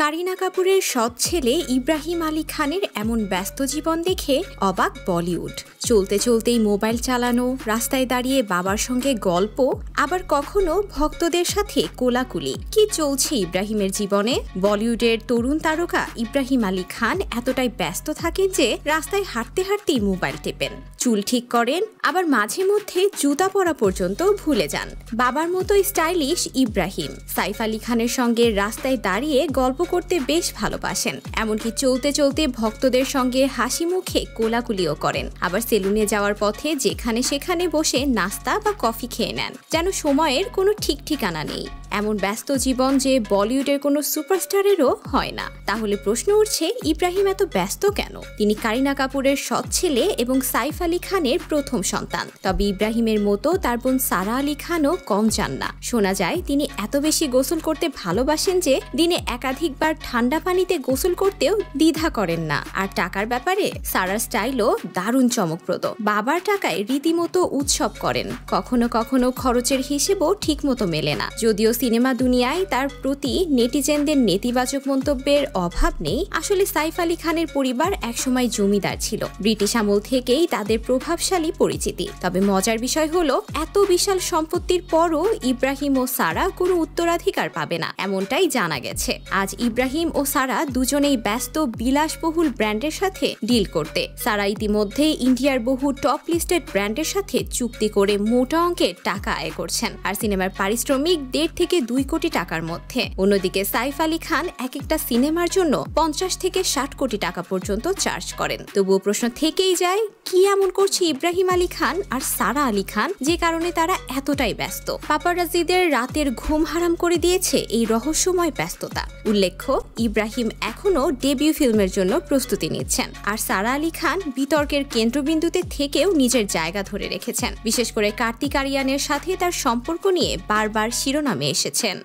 কারিনা কাপুরের সৎ ছেলে ইব্রাহিম আলী খানের এমন ব্যস্ত জীবন দেখে অবাক বলিউড। চলতে চলতেই মোবাইল চালানো, রাস্তায় দাঁড়িয়ে বাবার সঙ্গে গল্প, আবার কখনো ভক্তদের সাথে কোলাকুলি। কি চলছে ইব্রাহিমের জীবনে? বলিউডের তরুণ তারকা ইব্রাহিম আলী খান এতটাই ব্যস্ত থাকেন যে রাস্তায় হাঁটতে হাঁটতেই মোবাইল টেপেন, চুল ঠিক করেন, আবার মাঝে মধ্যে জুতা পরা পর্যন্ত ভুলে যান। বাবার মতো স্টাইলিশ ইব্রাহিম সাইফ আলী খানের সঙ্গে রাস্তায় দাঁড়িয়ে গল্প করতে বেশ ভালোবাসেন। এমনকি চলতে চলতে ভক্তদের সঙ্গে হাসি মুখে কোলাকুলিও করেন। আবার সেলুনে যাওয়ার পথে যেখানে সেখানে বসে নাস্তা বা কফি খেয়ে নেন, যেন সময়ের কোনো ঠিক ঠিকানা নেই। এমন ব্যস্ত জীবন যে বলিউডের কোনো সুপারস্টারেরও হয় না। তাহলে প্রশ্ন উঠছে, ইব্রাহিম এত ব্যস্ত কেন? তিনি কারিনা কাপুরের সৎ ছেলে এবং সাইফ আলী খানের প্রথম সন্তান। তবে ইব্রাহিমের মতো তার বোন সারা আলী খানও কম যান না। শোনা যায় তিনি এত বেশি গোসল করতে ভালোবাসেন যে দিনে একাধিকবার ঠান্ডা পানিতে গোসল করতেও দ্বিধা করেন না। আর টাকার ব্যাপারে সারার স্টাইলও দারুণ চমকপ্রদ। বাবার টাকায় রীতিমতো উৎসব করেন। কখনো কখনো খরচের হিসেবও ঠিকমতো মেলে না। যদিও সিনেমা দুনিয়ায় তার প্রতি নেটিজেনদের নেতিবাচক মন্তব্যের অভাব নেই। আসলে সাইফ আলী খানের পরিবার একসময় জমিদার ছিল। ব্রিটিশ আমল থেকেই তাদের প্রভাবশালী পরিচিতি। তবে মজার বিষয় হলো, এত বিশাল সম্পত্তির পরও ইব্রাহিম ও সারা কোনো উত্তরাধিকার পাবে না, এমনটাই জানা গেছে। আজ ইব্রাহিম ও সারা দুজনেই ব্যস্ত বিলাসবহুল ব্র্যান্ডের সাথে ডিল করতে। সারা ইতিমধ্যে ইন্ডিয়ার বহু টপ লিস্টেড ব্র্যান্ডের সাথে চুক্তি করে মোটা অঙ্কের টাকা আয় করছেন। আর সিনেমার পারিশ্রমিক 1.5 থেকে 2 কোটি টাকার মধ্যে। অন্যদিকে সাইফ আলী খান এক একটা সিনেমার জন্য 50 থেকে 60 কোটি টাকা পর্যন্ত চার্জ করেন। তবুও প্রশ্ন থেকেই যায়, কি এমন করছে ইব্রাহিম আলী খান আর সারা আলী খান যে কারণে তারা এতটাই ব্যস্ত? পাপারাজিদের রাতের ঘুম হারাম করে দিয়েছে এই রহস্যময় ব্যস্ততা। উল্লেখ্য, ইব্রাহিম এখনো ডেবিউ ফিল্মের জন্য প্রস্তুতি নিচ্ছেন, আর সারা আলী খান বিতর্কের কেন্দ্রবিন্দুতে থেকেও নিজের জায়গা ধরে রেখেছেন। বিশেষ করে কার্তিক আরিয়ানের সাথে তার সম্পর্ক নিয়ে বারবার শিরোনামে এসেছেন।